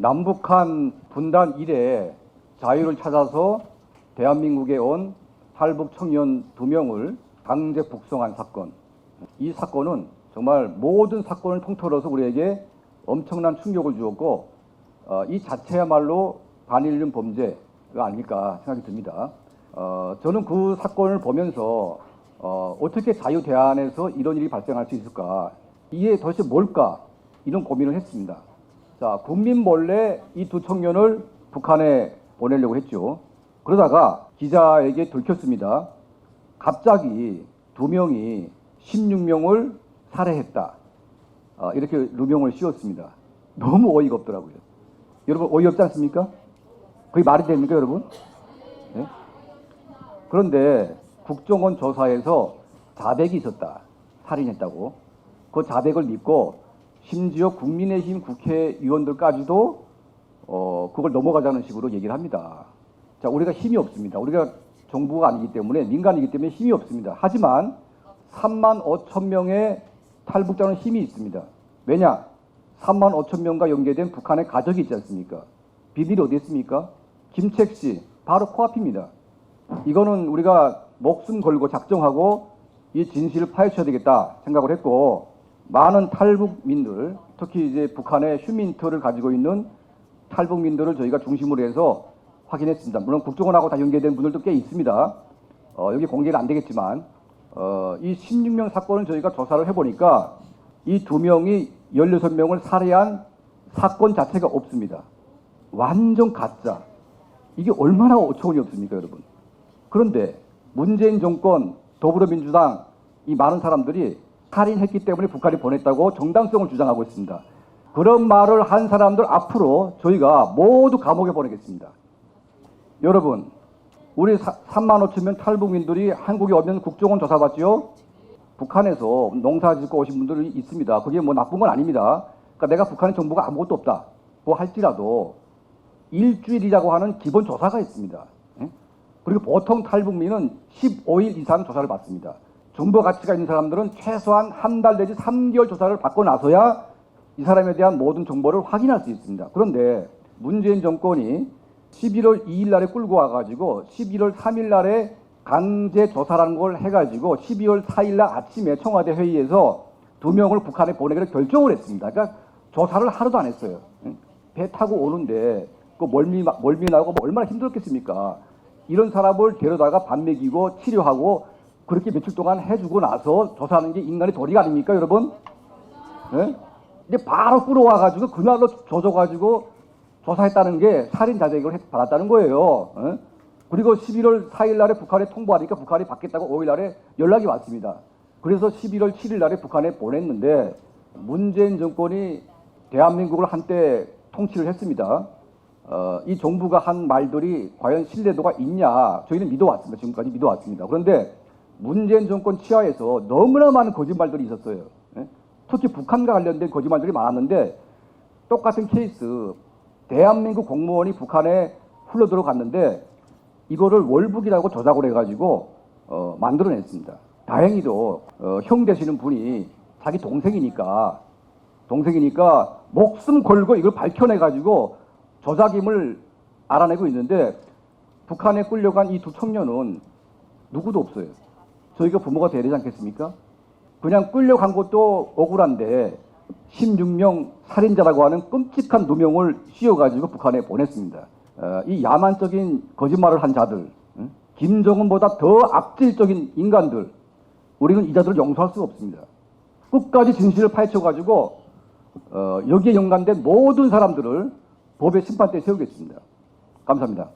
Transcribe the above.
남북한 분단 이래 자유를 찾아서 대한민국에 온 탈북 청년 2명을 강제 북송한 사건. 이 사건은 정말 모든 사건을 통틀어서 우리에게 엄청난 충격을 주었고 이 자체야말로 반인륜 범죄가 아닐까 생각이 듭니다. 저는 그 사건을 보면서 어떻게 자유대한에서 이런 일이 발생할 수 있을까, 이게 도대체 뭘까, 이런 고민을 했습니다. 자, 국민 몰래 이 2 청년을 북한에 보내려고 했죠. 그러다가 기자에게 들켰습니다. 갑자기 2명이 16명을 살해했다, 이렇게 누명을 씌웠습니다. 너무 어이가 없더라고요. 여러분, 어이없지 않습니까? 그게 말이 됩니까, 여러분? 네? 그런데 국정원 조사에서 자백이 있었다, 살인했다고. 그 자백을 믿고 심지어 국민의힘 국회의원들까지도 그걸 넘어가자는 식으로 얘기를 합니다. 자, 우리가 힘이 없습니다. 우리가 정부가 아니기 때문에, 민간이기 때문에 힘이 없습니다. 하지만 3만 5천 명의 탈북자는 힘이 있습니다. 왜냐? 3만 5천 명과 연계된 북한의 가족이 있지 않습니까? 비밀이 어디 있습니까? 김책 씨, 바로 코앞입니다. 이거는 우리가 목숨 걸고 작정하고 이 진실을 파헤쳐야 되겠다 생각을 했고, 많은 탈북민들, 특히 이제 북한의 휴민트를 가지고 있는 탈북민들을 저희가 중심으로 해서 확인했습니다. 물론 국정원하고 다 연계된 분들도 꽤 있습니다. 여기 공개는 안 되겠지만, 이 16명 사건을 저희가 조사를 해보니까 이 2명이 16명을 살해한 사건 자체가 없습니다. 완전 가짜. 이게 얼마나 어처구니 없습니까, 여러분? 그런데 문재인 정권, 더불어민주당, 이 많은 사람들이 살인했기 때문에 북한에 보냈다고 정당성을 주장하고 있습니다. 그런 말을 한 사람들 앞으로 저희가 모두 감옥에 보내겠습니다. 여러분, 우리 3만 5천 명 탈북민들이 한국에 오면 국정원 조사받지요? 북한에서 농사 짓고 오신 분들이 있습니다. 그게 뭐 나쁜 건 아닙니다. 그러니까 내가 북한의 정보가 아무것도 없다고 할지라도 일주일이라고 하는 기본 조사가 있습니다. 그리고 보통 탈북민은 15일 이상 조사를 받습니다. 정보 가치가 있는 사람들은 최소한 한 달 내지 3개월 조사를 받고 나서야 이 사람에 대한 모든 정보를 확인할 수 있습니다. 그런데 문재인 정권이 11월 2일 날에 끌고 와가지고 11월 3일 날에 강제 조사라는 걸 해가지고 12월 4일 날 아침에 청와대 회의에서 2명을 북한에 보내기로 결정을 했습니다. 그러니까 조사를 하루도 안 했어요. 배 타고 오는데 그 멀미 나고 얼마나 힘들었겠습니까? 이런 사람을 데려다가 밥 먹이고 치료하고 그렇게 며칠 동안 해주고 나서 조사하는 게 인간의 도리가 아닙니까, 여러분? 네? 근데 바로 끌어와가지고 그날로 조져가지고 조사했다는 게 살인 자백을 받았다는 거예요. 네? 그리고 11월 4일 날에 북한에 통보하니까 북한이 받겠다고 5일 날에 연락이 왔습니다. 그래서 11월 7일 날에 북한에 보냈는데, 문재인 정권이 대한민국을 한때 통치를 했습니다. 이 정부가 한 말들이 과연 신뢰도가 있냐, 저희는 믿어왔습니다. 지금까지 믿어왔습니다. 그런데 문재인 정권 치하에서 너무나 많은 거짓말들이 있었어요. 특히 북한과 관련된 거짓말들이 많았는데, 똑같은 케이스, 대한민국 공무원이 북한에 흘러들어갔는데 이거를 월북이라고 조작을 해가지고 만들어냈습니다. 다행히도 형 되시는 분이 자기 동생이니까 목숨 걸고 이걸 밝혀내가지고 조작임을 알아내고 있는데, 북한에 끌려간 이 2 청년은 누구도 없어요. 저희가 부모가 돼야 되지 않겠습니까? 그냥 끌려간 것도 억울한데 16명 살인자라고 하는 끔찍한 누명을 씌워가지고 북한에 보냈습니다. 이 야만적인 거짓말을 한 자들, 김정은보다 더 악질적인 인간들, 우리는 이 자들을 용서할 수가 없습니다. 끝까지 진실을 파헤쳐가지고 여기에 연관된 모든 사람들을 법의 심판대에 세우겠습니다. 감사합니다.